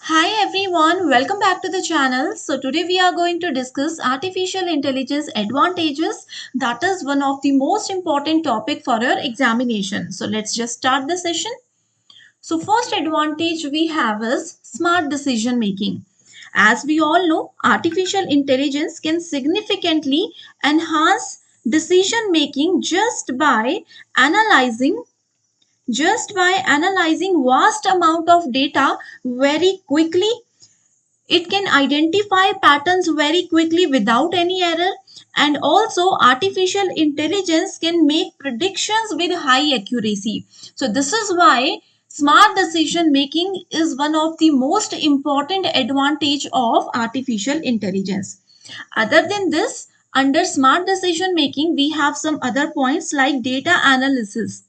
Hi everyone, welcome back to the channel. So today we are going to discuss artificial intelligence advantages. That is one of the most important topic for your examination. So let's just start the session. So first advantage we have is smart decision making. As we all know, artificial intelligence can significantly enhance decision making just by analyzing vast amount of data very quickly. It can identify patterns very quickly without any error, and also artificial intelligence can make predictions with high accuracy. So this is why smart decision making is one of the most important advantage of artificial intelligence. Other than this, under smart decision making we have some other points like data analysis.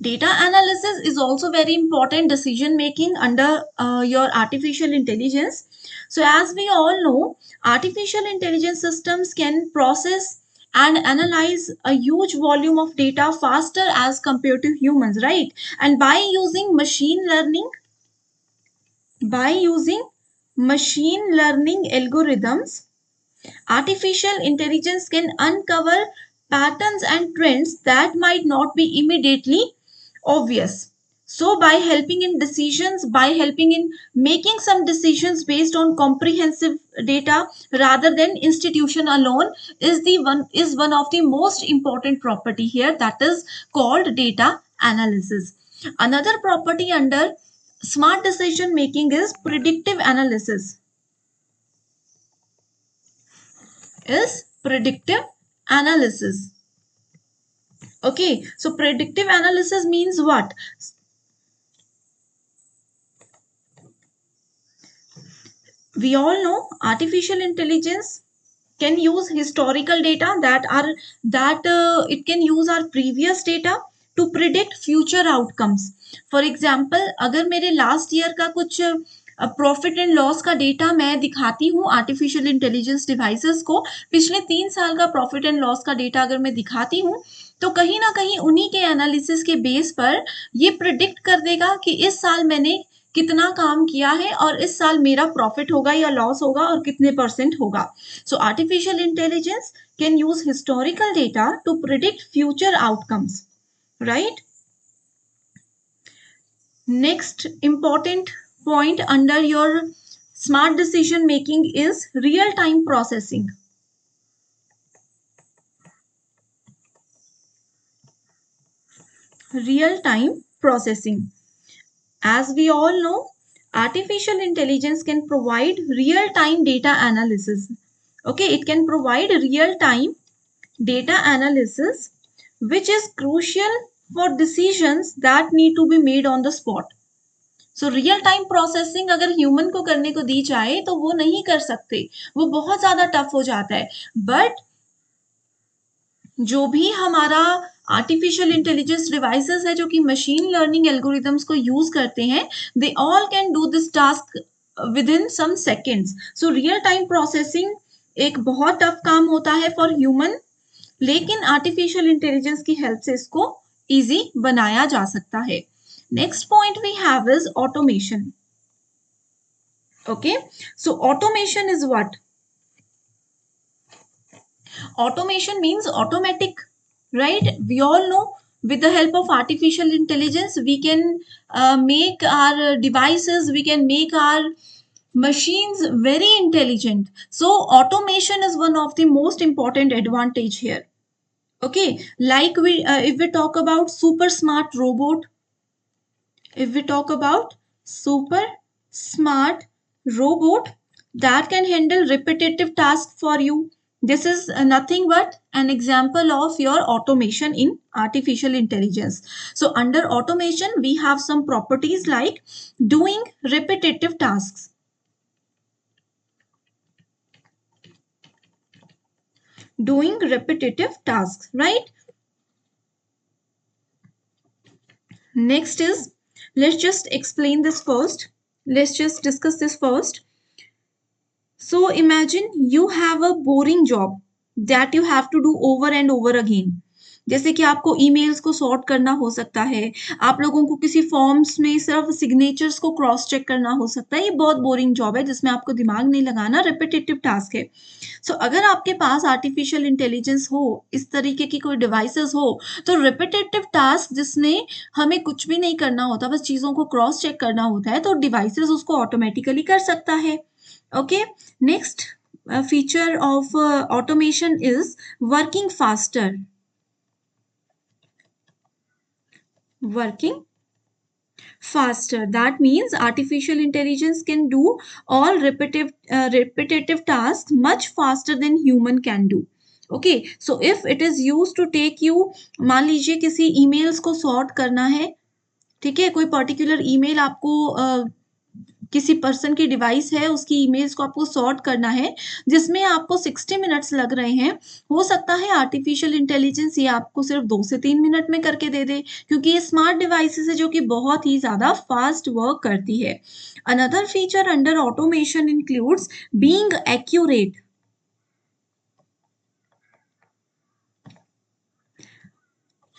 Data analysis is also very important decision making under your artificial intelligence. So as we all know, artificial intelligence systems can process and analyze a huge volume of data faster as compared to humans, right? And by using machine learning algorithms, artificial intelligence can uncover patterns and trends that might not be immediately obvious. So, by helping in making some decisions based on comprehensive data rather than institution alone, is one of the most important property here, that is called data analysis. Another property under smart decision making is predictive analysis. Is predictive analysis. Okay, so predictive analysis means what? We all know artificial intelligence can use historical data that it can use our previous data to predict future outcomes. For example, अगर मेरे last year का कुछ profit and loss का data मैं दिखाती हूँ artificial intelligence devices को, पिछले 3 साल का प्रॉफिट एंड लॉस का डेटा अगर मैं दिखाती हूँ, तो कहीं ना कहीं उन्हीं के एनालिसिस के बेस पर ये प्रिडिक्ट कर देगा कि इस साल मैंने कितना काम किया है और इस साल मेरा प्रॉफिट होगा या लॉस होगा और कितने परसेंट होगा. So artificial intelligence can use historical data to predict future outcomes, right? Next important point under your smart decision making is real time processing. Real time processing. As we all know, artificial intelligence can provide real time data analysis. Okay, it can provide real time data analysis, which is crucial for decisions that need to be made on the spot. So real time processing अगर human को करने को दी जाए तो वो नहीं कर सकते, वो बहुत ज्यादा टफ हो जाता है. बट जो भी हमारा आर्टिफिशियल इंटेलिजेंस डिवाइसेस है जो कि मशीन लर्निंग एल्गोरिदम्स को यूज करते हैं, they all can do this task within some seconds. So real time processing एक बहुत टफ काम होता है फॉर ह्यूमन, लेकिन आर्टिफिशियल इंटेलिजेंस की हेल्प से इसको इजी बनाया जा सकता है. Next point we have is automation. Okay, so automation is what? Automation means automatic, right? We all know with the help of artificial intelligence, we can make our devices, we can make our machines very intelligent. So automation is one of the most important advantage here. Okay, like if we talk about super smart robot, if we talk about super smart robot that can handle repetitive tasks for you, this is nothing but an example of your automation in artificial intelligence. So under automation we have some properties like doing repetitive tasks. Doing repetitive tasks, right? Next is, let's just explain this first. Let's just discuss this first. So imagine you have a boring job that you have to do over and over again. जैसे कि आपको emails को sort करना हो सकता है, आप लोगों को किसी फॉर्म्स में सिर्फ सिग्नेचर्स को क्रॉस चेक करना हो सकता है। ये बहुत बोरिंग जॉब है जिसमें आपको दिमाग नहीं लगाना, रिपिटेटिव टास्क है। सो अगर आपके पास आर्टिफिशियल इंटेलिजेंस हो, इस तरीके की कोई डिवाइसेस हो, तो रिपिटेटिव टास्क जिसमें हमें कुछ भी नहीं करना होता, बस चीज़ों को क्रॉस चेक करना होता है, तो डिवाइसेस उसको ऑटोमेटिकली कर सकता है। Okay, next feature of automation is working faster. Working faster. That means artificial intelligence can do all repetitive tasks much faster than human can do. Okay, so if it is use to take you, मान लीजिए किसी emails को sort करना है, ठीक है, कोई particular email आपको किसी पर्सन की डिवाइस है, उसकी इमेज को आपको सॉर्ट करना है, जिसमें आपको 60 मिनट्स लग रहे हैं। हो सकता है आर्टिफिशियल इंटेलिजेंस ये आपको सिर्फ 2 से 3 मिनट में करके दे दे, क्योंकि ये स्मार्ट डिवाइसेस है जो कि बहुत ही ज़्यादा फास्ट वर्क करती है। Another feature under automation includes being accurate.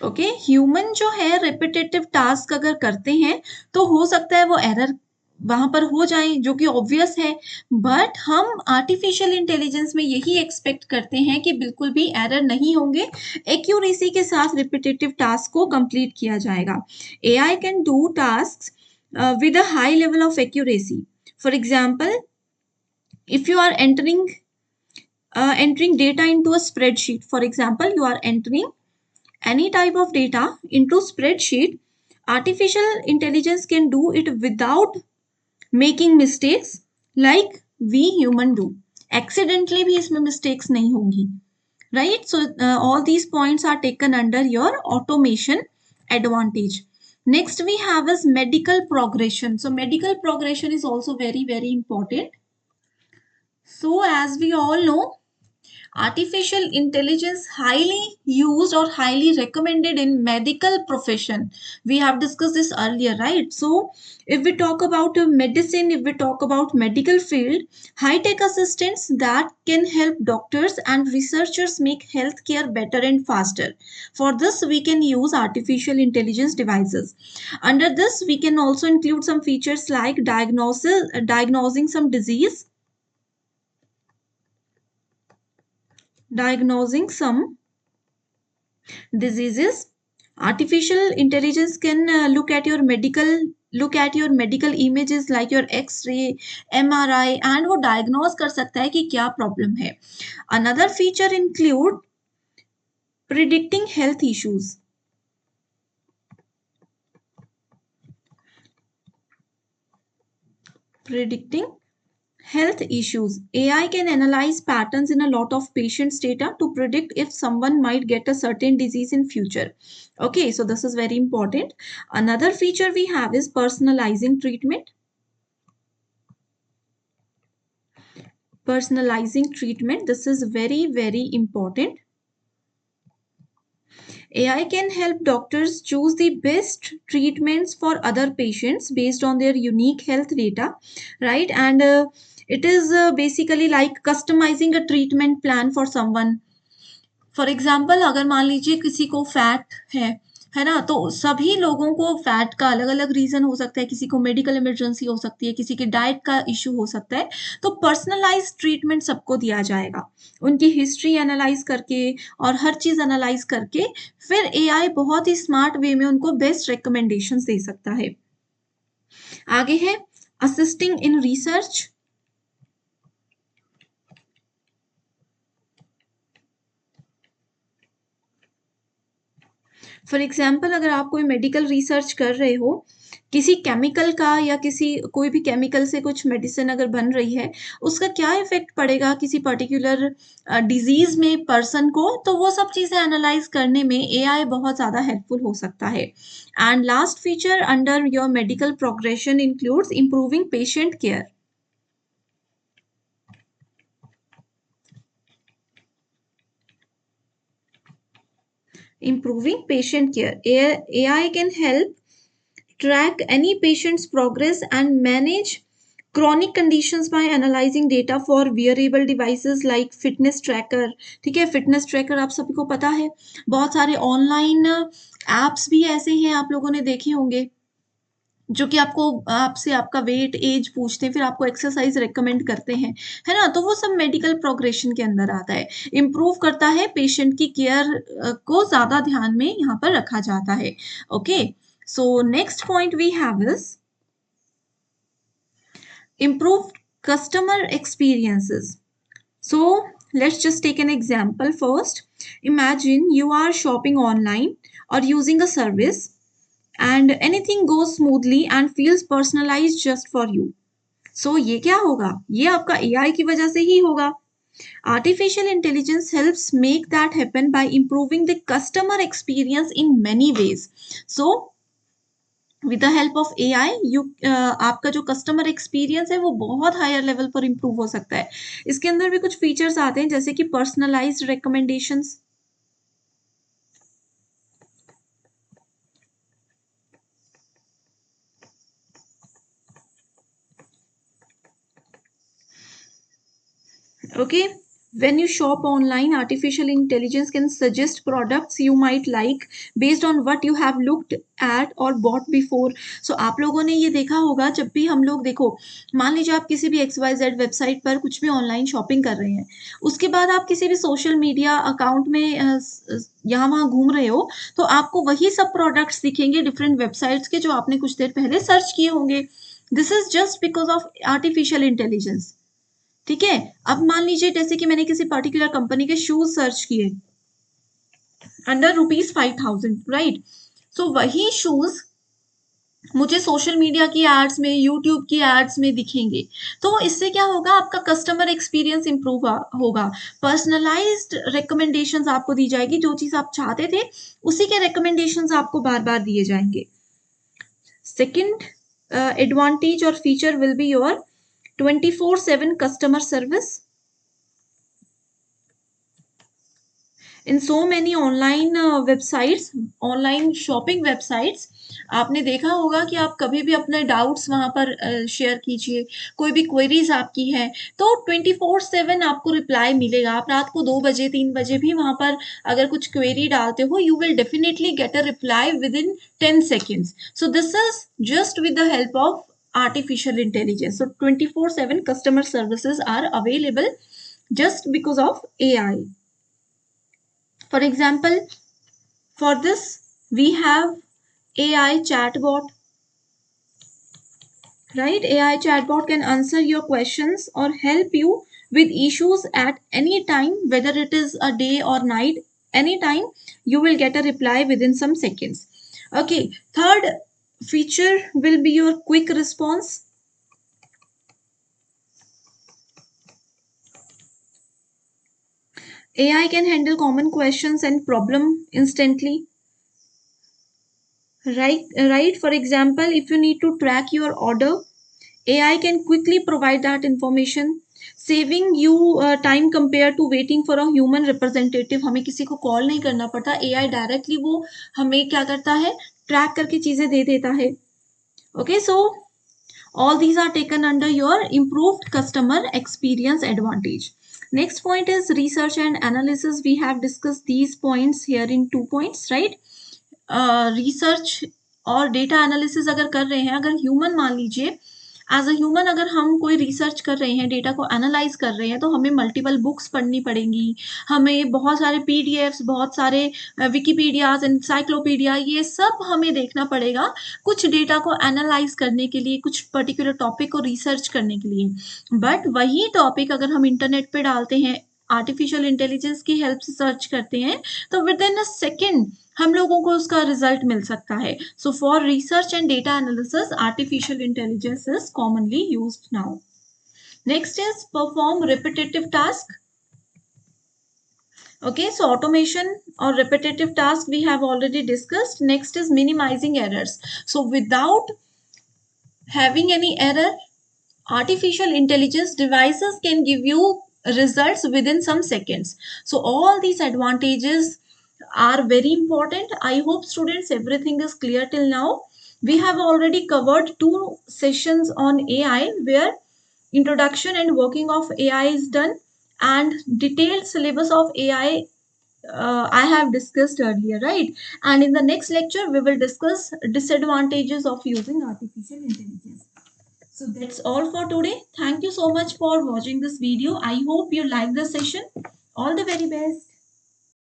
Okay, human जो है रिपिटेटिव टास्क अगर करते हैं तो हो सकता है वो एरर वहां पर हो जाए, जो कि ऑब्वियस है, बट हम आर्टिफिशियल इंटेलिजेंस में यही एक्सपेक्ट करते हैं कि बिल्कुल भी एरर नहीं होंगे, एक्यूरेसी के साथ रिपिटेटिव टास्क को कंप्लीट किया जाएगा। AI can do task with a high level of accuracy. For example, if you are entering data into a spreadsheet, for example you are entering any type of data into spreadsheet, artificial intelligence can do it without making mistakes like we human do. Accidentally भी इसमें mistakes नहीं होंगी, right? So all these points are taken under your automation advantage. Next we have is medical progression. So medical progression is also very important. So as we all know, artificial intelligence highly used or highly recommended in medical profession. We have discussed this earlier, right? So if we talk about medicine, if we talk about medical field, high tech assistants that can help doctors and researchers make healthcare better and faster. For this we can use artificial intelligence devices. Under this we can also include some features like diagnosing some diagnosing some diseases. Artificial intelligence can look at your medical images like your x-ray, MRI, and वो diagnose कर सकता है कि क्या problem है. Another feature include predicting health issues. Predicting health issues. AI can analyze patterns in a lot of patients' data to predict if someone might get a certain disease in future. Okay, so this is very important. Another feature we have is personalizing treatment. Personalizing treatment. This is very important. AI can help doctors choose the best treatments for other patients based on their unique health data, right? And it is basically like customizing a treatment plan for someone. For example अगर मान लीजिए किसी को fat है ना, तो सभी लोगों को फैट का अलग अलग रीजन हो सकता है, किसी को मेडिकल इमरजेंसी हो सकती है, किसी के डाइट का इश्यू हो सकता है, तो पर्सनलाइज ट्रीटमेंट सबको दिया जाएगा उनकी हिस्ट्री एनालाइज करके और हर चीज एनालाइज करके, फिर एआई बहुत ही स्मार्ट वे में उनको बेस्ट रिकमेंडेशंस दे सकता है। आगे है assisting in research. For example अगर आप कोई मेडिकल रिसर्च कर रहे हो, किसी केमिकल का या किसी कोई भी केमिकल से कुछ मेडिसिन अगर बन रही है, उसका क्या इफेक्ट पड़ेगा किसी पर्टिकुलर डिजीज में पर्सन को, तो वो सब चीजें एनालाइज करने में एआई बहुत ज्यादा हेल्पफुल हो सकता है। And last feature under your medical progression includes improving patient care. Improving patient care. AI can help track any patient's progress and manage chronic conditions by analyzing data for wearable devices like fitness tracker. ठीक है, fitness tracker आप सभी को पता है, बहुत सारे online apps भी ऐसे हैं, आप लोगों ने देखे होंगे, जो कि आपको आपसे आपका वेट, एज पूछते हैं, फिर आपको एक्सरसाइज रिकमेंड करते हैं, है ना? तो वो सब मेडिकल प्रोग्रेशन के अंदर आता है। इम्प्रूव करता है, पेशेंट की केयर को ज़्यादा ध्यान में यहाँ पर रखा जाता है। Okay, so next point we have is improved customer experiences. So let's just take an example first. Imagine you are shopping online or using a service and anything goes smoothly and feels personalized just for you. So ये क्या होगा? ये आपका AI की वजह से ही होगा. Artificial intelligence helps make that happen by improving the customer experience in many ways. So with the help of AI you आपका जो कस्टमर एक्सपीरियंस है वो बहुत हायर लेवल पर इम्प्रूव हो सकता है। इसके अंदर भी कुछ फीचर्स आते हैं जैसे कि personalised recommendations, okay. When you shop online, artificial intelligence can suggest products you might like based on what you have looked at or bought before. So आप लोगों ने ये देखा होगा, जब भी हम लोग देखो, मान लीजिए आप किसी भी XYZ वेबसाइट पर कुछ भी ऑनलाइन शॉपिंग कर रहे हैं, उसके बाद आप किसी भी सोशल मीडिया अकाउंट में यहाँ वहाँ घूम रहे हो, तो आपको वही सब प्रोडक्ट्स दिखेंगे डिफरेंट वेबसाइट्स के जो आपने कुछ देर पहले सर्च किए होंगे। This is just because of artificial intelligence. ठीक है, अब मान लीजिए जैसे कि मैंने किसी पर्टिकुलर कंपनी के शूज सर्च किए अंडर ₹5,000, राइट? सो वही शूज मुझे सोशल मीडिया की एड्स में, यूट्यूब की एड्स में दिखेंगे। तो इससे क्या होगा, आपका कस्टमर एक्सपीरियंस इंप्रूव होगा। पर्सनलाइज्ड रिकमेंडेशंस आपको दी जाएगी, जो चीज आप चाहते थे उसी के रिकमेंडेशंस आपको बार बार दिए जाएंगे। सेकंड एडवांटेज और feature will be your 24/7 customer service. In so many online websites, online shopping websites, आपने देखा होगा कि आप कभी भी अपने डाउट्स वहाँ पर शेयर कीजिए, कोई भी क्वेरीज आपकी है तो 24/7 आपको रिप्लाई मिलेगा। आप रात को 2 बजे 3 बजे भी वहाँ पर अगर कुछ क्वेरी डालते हो, you will definitely get a reply with in 10 seconds. So this is just with the help of artificial intelligence. So 24/7 customer services are available just because of AI. For example, for this we have AI chatbot, right? AI chatbot can answer your questions or help you with issues at any time, whether it is a day or night. Anytime you will get a reply within some seconds. Okay, third feature will be your quick response. AI can handle common questions and problem instantly. Right. For example, if you need to track your order, AI can quickly provide that information, saving you time compared to waiting for a human representative. हमें किसी को call नहीं करना पड़ता, AI directly वो हमें क्या करता है, ट्रैक करके चीजें दे देता है। Okay, so all these are taken under your improved customer experience advantage. Next point is research and analysis. We have discussed these points here in 2 points, right? Research और डेटा एनालिसिस अगर कर रहे हैं, अगर ह्यूमन मान लीजिए, as a human अगर हम कोई रिसर्च कर रहे हैं, डेटा को एनालाइज कर रहे हैं, तो हमें मल्टीपल बुक्स पढ़नी पड़ेंगी, हमें बहुत सारे पीडीएफ्स, बहुत सारे विकीपीडियाज, एनसाइक्लोपीडिया, ये सब हमें देखना पड़ेगा कुछ डेटा को एनालाइज करने के लिए, कुछ पर्टिकुलर टॉपिक को रिसर्च करने के लिए। बट वही टॉपिक अगर हम इंटरनेट पे डालते हैं, आर्टिफिशियल इंटेलिजेंस की हेल्प से सर्च करते हैं, तो विद इन अ सेकेंड हम लोगों को उसका रिजल्ट मिल सकता है। So for research and data analysis, artificial intelligence is commonly used now. Next is perform repetitive task. Okay, so automation or repetitive task we have already discussed. Next is minimizing errors. So without having any error, artificial intelligence devices can give you results within some seconds. So all these advantages are very important. I hope students everything is clear till now. We have already covered 2 sessions on AI where introduction and working of AI is done, and detailed syllabus of AI I have discussed earlier, right? And in the next lecture, we will discuss disadvantages of using artificial intelligence. So that's all for today. Thank you so much for watching this video. I hope you like the session. All the very best.